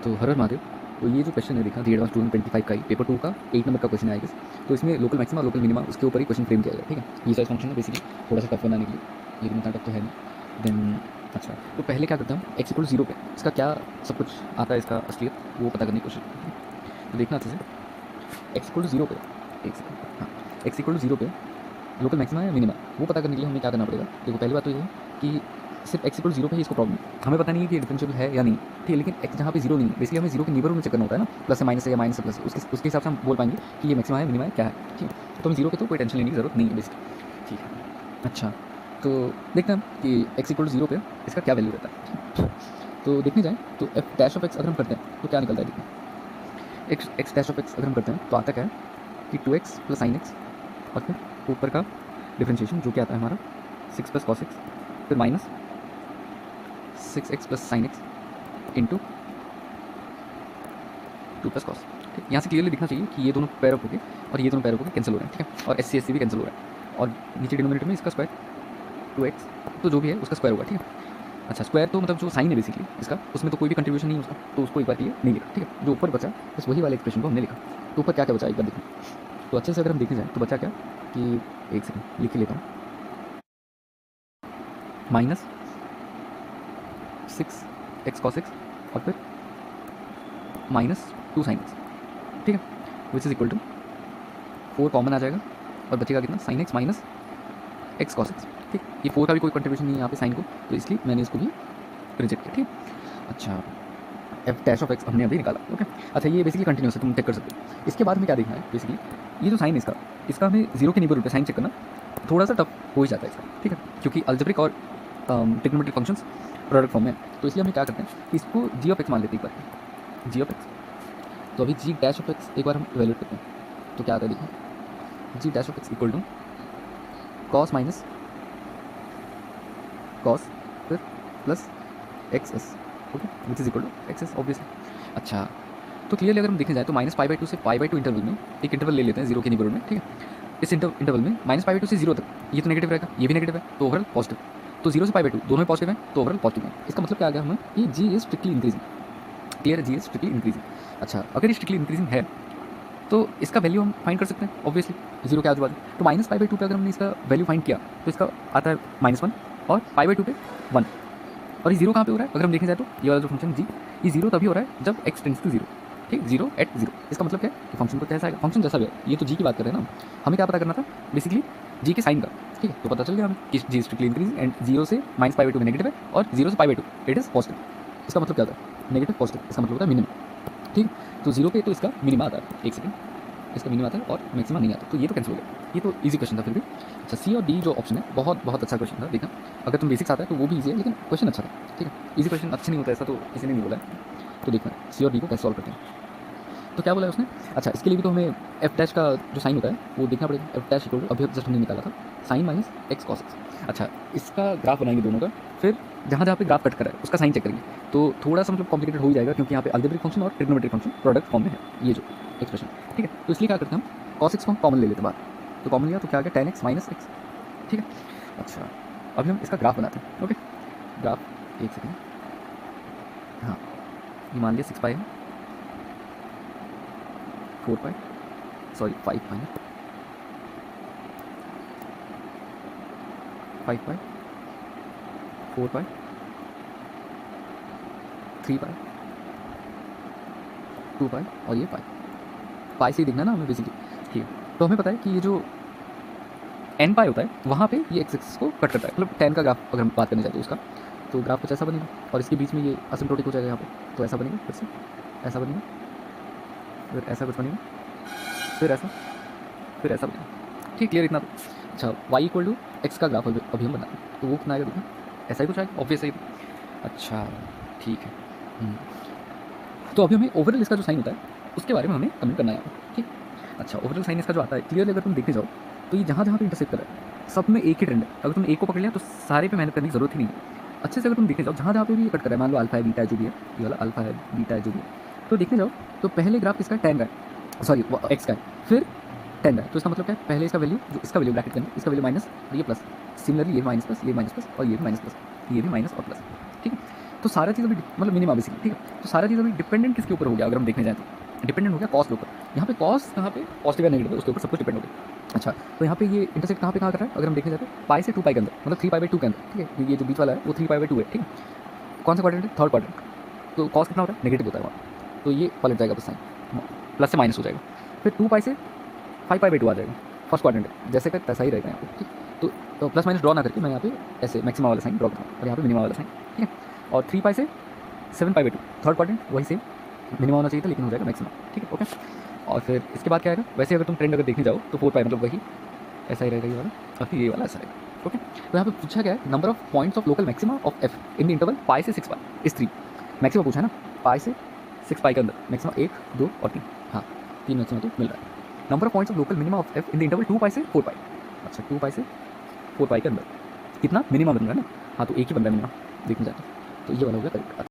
तो हर हर महादेव। तो ये जो क्वेश्चन है देखा दी एडवांस 2025 का ही पेपर 2 का 8 नंबर का क्वेश्चन आएगा। तो इसमें लोकल मैक्सिमा और लोकल मिनिमा उसके ऊपर ही क्वेश्चन फ्रेम किया गया, ठीक है। ये साइज फंक्शन है बेसिकली थोड़ा सा टफ बनाने के लिए, लेकिन इतना टफ तो है नहीं। देन अच्छा, तो पहले क्या करता हूँ एक्स इक्वल 0 पे इसका क्या सब कुछ आता है, इसका असलियत वो पता करने की कोशिश करते हैं। तो देखना अच्छे से एक्स इक्वल 0 पे, एक सेकंड, हाँ, एक्स इक्वल 0 पे लोकल मैक्सिमा या मिनिमा वो पता करने के लिए हमें क्या करना पड़ेगा। देखो पहली बात तो ये है कि सिर्फ एक्स इक्वल 0 पे ही इसको प्रॉब्लम है, हमें पता नहीं है कि डिफरेंशियल है या नहीं, ठीक है। लेकिन एक्स जहाँ पे 0 नहीं है बेसिकली हमें 0 के नेबरहुड में चेक करना होता है ना, प्लस से माइनस है या माइनस से प्लस है, उसके हिसाब से हम बोल पाएंगे कि ये मैक्सिमा है मिनिमा है क्या है, ठीक है। तो हम 0 के तो कोई टेंशन लेने की जरूरत नहीं है बेसिकली, ठीक है। अच्छा, तो देखते हैं कि एक्स इक्वल 0 पे इसका क्या वैल्यू रहता है। तो देखने जाए तो एफ डैश ऑफ एक्स अगर हम करते हैं तो क्या निकलता है, देखिए एक्स डैश ऑफ एक्स अगर हम करते हैं तो आता क्या है कि 2x प्लस साइन एक्स और फिर ऊपर का डिफ्रेंशिएशन जो क्या आता है हमारा 6 प्लस कॉस एक्स, फिर minus 6x plus sine x into 2 plus cos, ठीक। यहाँ से क्लियरली दिखना चाहिए कि ये दोनों पैर अप होके और ये दोनों पैर अप होके कैंसिल हो रहे हैं, ठीक है। और एस सी भी कैंसिल हो रहा है और नीचे डिनोमिनेटर में इसका स्क्वायर 2x तो जो भी है उसका स्क्वायर होगा, ठीक है। अच्छा, स्क्वायर तो मतलब जो साइन है बेसिकली इसका, उसमें तो कोई भी कंट्रीब्यूशन नहीं है उसका, तो उसको एक बार के लिए नहीं लिखा, ठीक है। जो ऊपर बचा बस वही वाले एक्सप्रेशन को हमने लिखा। तो ऊपर क्या क्या बचा एक बार देखिए, तो अच्छे से अगर हम देखने जाए तो बचा क्या कि एक सेकंड लिख लेता हूँ, माइनस 6x कॉस एक्स और फिर माइनस 2 साइन एक्स, ठीक है, which is equal to 4 common आ जाएगा और बचेगा कितना sine x minus x cos x, ठीक। ये 4 का भी कोई कंट्रीब्यूशन नहीं है यहाँ पे साइन को, तो इसलिए मैंने इसको भी रिजेक्ट किया, ठीक। अच्छा, एफ डैश ऑफ एक्स हमने अभी निकाला, ओके। अच्छा, ये बेसिकली कंटिन्यूस है, तुम चेक कर सकते हो। इसके बाद हमें क्या देखना है बेसिकली, ये जो साइन है इसका हमें 0 के नेबरहुड पे साइन चेक करना थोड़ा सा टफ हो ही जाता है इसका, ठीक है, क्योंकि अलजेब्रिक और ट्रिग्नोमेट्रिक फंक्शंस प्रोडक्ट फॉर्म में है। तो इसलिए हमें क्या करते हैं कि इसको जी ऑफ एक्स मान लेते हैं एक बार, जी ऑफ एक्स। तो अभी जी डैश ऑफ एक्स एक बार हम इवेल्यूएट करते हैं तो क्या आता है, देखिए g dash of x equal to cos minus cos फिर plus x s, okay, which is equal to x s obviously. अच्छा, तो क्लियरली अगर हम देखने जाए तो -π/2 से π/2 इंटरवल में एक इंटरवल ले लेते हैं 0 के नेबरहुड में, ठीक है। इस इंटरवल में -π/2 से 0 तक ये तो नेगेटिव रहेगा, ये भी नेगेटिव है, तो ओवरऑल पॉजिटिव। तो 0 से π/2 दोनों में पॉजिटिव है, तो ओवरऑल पॉजिटिव है। इसका मतलब क्या आ गया हमें कि जी इज स्ट्रिक्टली इंक्रीजिंग, क्लियर है, जी इज स्ट्रिक्टली इंक्रीजिंग। अच्छा, अगर ये स्ट्रिक्टली इंक्रीजिंग है तो इसका वैल्यू हम फाइंड कर सकते हैं ऑब्वियसली 0 के आजू बाजू। तो -π/2 पे अगर हमने इसका वैल्यू फाइंड किया तो इसका आता है -1 और π/2 पे 1। और ये 0 कहाँ पे हो रहा है अगर हम देखने जाए तो ये वाला जो फंक्शन जी, ये 0 तभी हो रहा है जब x टेंड्स टू 0, ठीक, 0 at 0। इसका मतलब क्या है, फंक्शन को कैसा आएगा, फंक्शन जैसा भी है, ये तो जी की बात कर रहे हैं ना, हमें क्या पता करना था बेसिकली जी के साइन का, ठीक है। तो पता चल गया हमें कि जी स्ट्रिक्टली इंक्रीजिंग एंड 0 से -π/2 में नेगेटिव है और 0 से π/2 इट इज पॉजिटिव। इसका मतलब क्या होता है, नेगेटिव पॉजिटिव, इसका मतलब होता है मिनिमम, ठीक। तो 0 पे तो इसका मिनिमा आता है, एक सेकंड, इसका मिनिमम आता है और मैक्सिमा नहीं आता, तो ये तो कैंसिल हो गया, ये तो इजी क्वेश्चन था फिर भी। अच्छा, सी और डी जो ऑप्शन है बहुत बहुत अच्छा क्वेश्चन था, देखना अगर तुम बेसिक्स आता है तो वो भी इजी है, लेकिन क्वेश्चन अच्छा था, ठीक है। इजी क्वेश्चन अच्छे नहीं होता ऐसा तो किसी ने नहीं बोला है। तो देखना सी और डी को कैसे सॉल्व करते हैं। तो क्या बोला है उसने, अच्छा इसके लिए भी तो हमें एफ डैश का जो साइन होता है वो देखना पड़ेगा। एफ डैश इक्वल अभी जस्ट हमने निकाला था sine minus x cos x. अच्छा, इसका ग्राफ बनाएंगे दोनों का, फिर जहाँ जहाँ पे ग्राफ कट करा है उसका साइन चेक करेंगे। तो थोड़ा सा मतलब कॉम्प्लिकेटेड हो ही जाएगा क्योंकि यहाँ पे अलजेब्रिक फंक्शन और ट्रिग्नोमेट्रिक फंक्शन प्रोडक्ट फॉर्म में है ये जो एक्सप्रेशन, ठीक है। तो इसलिए क्या करते हैं हम कॉस एक्स को हम कॉमन ले लेते हैं बाहर, तो कॉमन लिया तो क्या आ गया tan x माइनस एक्स, ठीक है। अच्छा, अभी हम इसका ग्राफ बनाते हैं, ओके। ग्राफ एक सेकेंड, हाँ, ये मान लिया 6π है, 4π, सॉरी 5π है, 5π, 4π, 3π, 2π और ये पाई से ही दिखना ना हमें बेसिकली, ठीक है। तो हमें पता है कि ये जो n पाई होता है वहाँ पे ये एक्स एक्सिस को कट करता है, मतलब tan का ग्राफ अगर हम बात करने जाते हैं उसका, तो ग्राफ कुछ ऐसा बनेगा और इसके बीच में ये असिम्प्टोटिक हो जाएगा यहाँ पे, तो ऐसा बनेगा, फिर से ऐसा बनेगा, फिर ऐसा कुछ बनेगा, फिर ऐसा, फिर ऐसा बनेगा, ठीक, क्लियर इतना तो। अच्छा, y इक्वल टू एक्स का ग्राफ अभी हम बनाते हैं तो वो कितना आएगा, देखना ऐसा ही कुछ आएगा ऑब्वियस ही। अच्छा, ठीक है। तो अभी हमें ओवरऑल इसका जो साइन होता है उसके बारे में हमें कमेंट करना है, ठीक। अच्छा, ओवरऑल साइन इसका जो आता है क्लियरली अगर तुम देखने जाओ तो ये जहाँ जहाँ पे इंटरसेक्ट कर रहा है सब में एक ही ट्रेंड है। अगर तुम एक को पकड़ लिया तो सारे पे मेहनत करने की जरूरत ही नहीं है। अच्छे से अगर तुम देखने जाओ जहाँ जहाँ पे भी ये कट कर रहा है, मान लो अल्फा है बीटा है जो भी है, ये वाला अल्फा है बीटा है जो भी है, तो देखने जाओ तो पहले ग्राफ किसका है, tan का है, सॉरी एक्स का है, फिर tan का है। तो इसका मतलब क्या है, पहले इसका वैल्यू जो इसका वैल्यू ब्रैकेट करना, इसका वैल्यू माइनस और ये प्लस, सिमिलरली ये माइनस प्लस, ये माइनस प्लस और ये भी माइनस प्लस, ये भी माइनस और प्लस, ठीक है। तो सारा चीज़ अभी मतलब मिनिमा बेसिकली, ठीक है। तो सारा चीज़ अभी डिपेंडेंट किसके ऊपर हो गया अगर हम देखने जाएँ तो, डिपेंडेंट हो गया कॉस के ऊपर। यहाँ पे कॉस कहाँ पे पॉजिटिव या नेगेटिव है उसके ऊपर सब कुछ डिपेंड हो गया। अच्छा, तो यहाँ पे ये इंटरसेक्ट कहाँ पे कहाँ कर रहा है अगर हम देखने जाते हैं पाई से 2 पाई के अंदर, मतलब 3 पाई/2 के अंदर, ठीक है। ये जो बीच वाला है वो 3 पाई/2 है, ठीक है। कौन सा क्वाड्रेंट है? Third quadrant. तो कॉस कितना होता है? नेगेटिव होता है वहाँ, तो ये पलट जाएगा बस साइन, प्लस से माइनस हो जाएगा। फिर 2 पाई से 5 पाई/2 आ जाएगा, फर्स्ट क्वाड्रेंट है, जैसे का तैसा ही रहेगा यहाँ पे, ठीक। तो प्लस माइनस ड्रॉ ना करके मैं यहाँ पे ऐसे मैक्सिमा वाला साइन ड्रॉ करता हूँ और यहाँ पे मिनिमा वाला साइन, ठीक है। और 3 पाई से 7 पाई/2, थर्ड क्वाड्रेंट वही सेम, मिनिमा होना चाहिए था लेकिन हो जाएगा मैक्सिमा, ठीक है, ओके। और फिर इसके बाद क्या आएगा? वैसे अगर तुम ट्रेंड अगर देखने जाओ तो 4 पाई मतलब वही ऐसा ही रहेगा ये वाला, और फिर ये वाला ऐसा रहेगा, ओके। तो यहाँ पे पूछा गया है number of points of local maxima of f in the interval pi से 6 पाई इस 3। मैक्सिमा पूछा है ना, पाई से 6 पाई के अंदर मैक्सिमा 1, 2 और 3, हाँ 3 मैक्सिमा तो मिल रहा है। Number of points of local minima of f in the interval 2 पाई से 4 पाई। अच्छा, 2 पाई से 4 पाई के अंदर कितना मिनिमा बन रहा है ना, हाँ तो एक ही बन रहा है मिनिमा देखने जाते, तो ये वाला हो गया करेक्ट।